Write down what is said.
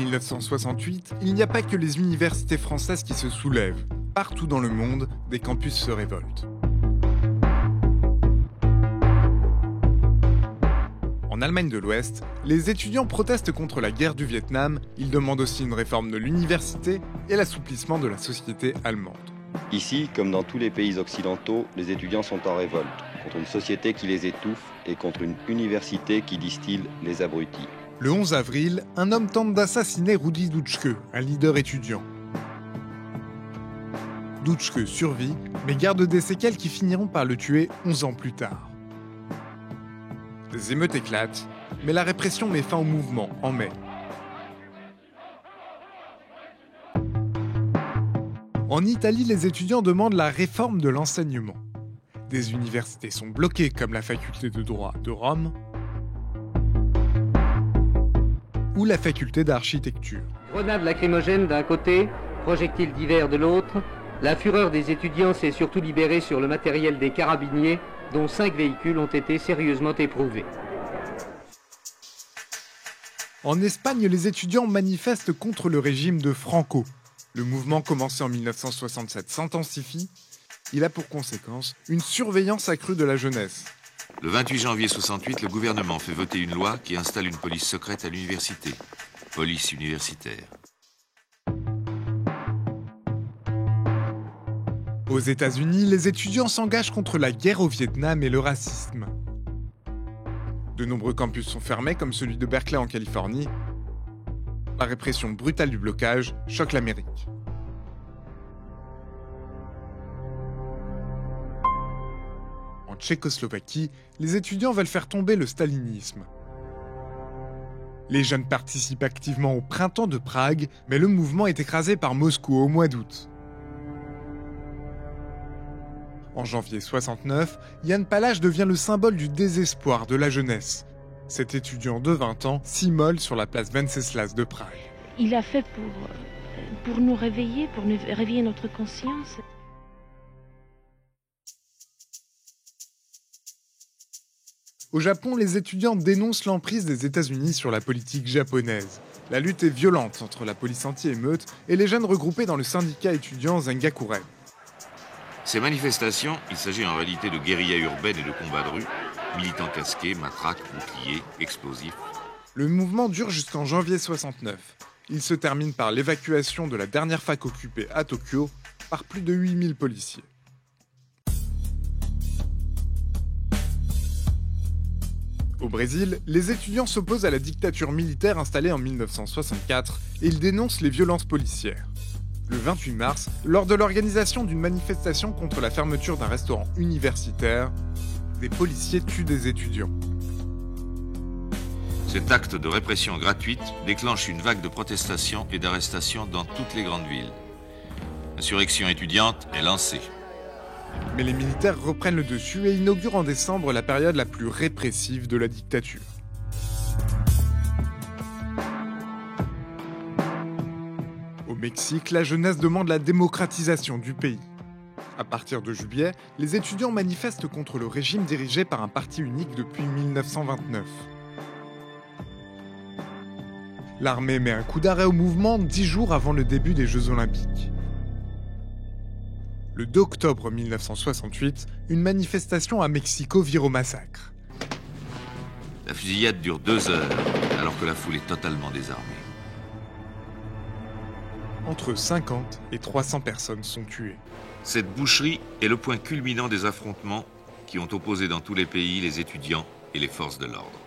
1968, il n'y a pas que les universités françaises qui se soulèvent. Partout dans le monde, des campus se révoltent. En Allemagne de l'Ouest, les étudiants protestent contre la guerre du Vietnam. Ils demandent aussi une réforme de l'université et l'assouplissement de la société allemande. Ici, comme dans tous les pays occidentaux, les étudiants sont en révolte contre une société qui les étouffe et contre une université qui distille les abrutis. Le 11 avril, un homme tente d'assassiner Rudi Dutschke, un leader étudiant. Dutschke survit, mais garde des séquelles qui finiront par le tuer 11 ans plus tard. Des émeutes éclatent, mais la répression met fin au mouvement en mai. En Italie, les étudiants demandent la réforme de l'enseignement. Des universités sont bloquées comme la faculté de droit de Rome ou la faculté d'architecture. Grenades lacrymogènes d'un côté, projectiles divers de l'autre. La fureur des étudiants s'est surtout libérée sur le matériel des carabiniers, dont 5 véhicules ont été sérieusement éprouvés. En Espagne, les étudiants manifestent contre le régime de Franco. Le mouvement commencé en 1967 s'intensifie. Il a pour conséquence une surveillance accrue de la jeunesse. Le 28 janvier 68, le gouvernement fait voter une loi qui installe une police secrète à l'université. Police universitaire. Aux États-Unis, les étudiants s'engagent contre la guerre au Vietnam et le racisme. De nombreux campus sont fermés, comme celui de Berkeley en Californie. La répression brutale du blocage choque l'Amérique. En Tchécoslovaquie, les étudiants veulent faire tomber le stalinisme. Les jeunes participent activement au printemps de Prague, mais le mouvement est écrasé par Moscou au mois d'août. En janvier 69, Jan Palach devient le symbole du désespoir de la jeunesse. Cet étudiant de 20 ans s'immole sur la place Venceslas de Prague. Il a fait pour nous réveiller, pour nous réveiller notre conscience. Au Japon, les étudiants dénoncent l'emprise des États-Unis sur la politique japonaise. La lutte est violente entre la police anti-émeute et les jeunes regroupés dans le syndicat étudiant Zengakuren. Ces manifestations, il s'agit en réalité de guérilla urbaine et de combats de rue, militants casqués, matraques, boucliers, explosifs. Le mouvement dure jusqu'en janvier 69. Il se termine par l'évacuation de la dernière fac occupée à Tokyo par plus de 8000 policiers. Au Brésil, les étudiants s'opposent à la dictature militaire installée en 1964 et ils dénoncent les violences policières. Le 28 mars, lors de l'organisation d'une manifestation contre la fermeture d'un restaurant universitaire, des policiers tuent des étudiants. Cet acte de répression gratuite déclenche une vague de protestations et d'arrestations dans toutes les grandes villes. L'insurrection étudiante est lancée. Mais les militaires reprennent le dessus et inaugurent en décembre la période la plus répressive de la dictature. Au Mexique, la jeunesse demande la démocratisation du pays. À partir de juillet, les étudiants manifestent contre le régime dirigé par un parti unique depuis 1929. L'armée met un coup d'arrêt au mouvement 10 jours avant le début des Jeux Olympiques. Le 2 octobre 1968, une manifestation à Mexico vire au massacre. La fusillade dure 2 heures, alors que la foule est totalement désarmée. Entre 50 et 300 personnes sont tuées. Cette boucherie est le point culminant des affrontements qui ont opposé dans tous les pays les étudiants et les forces de l'ordre.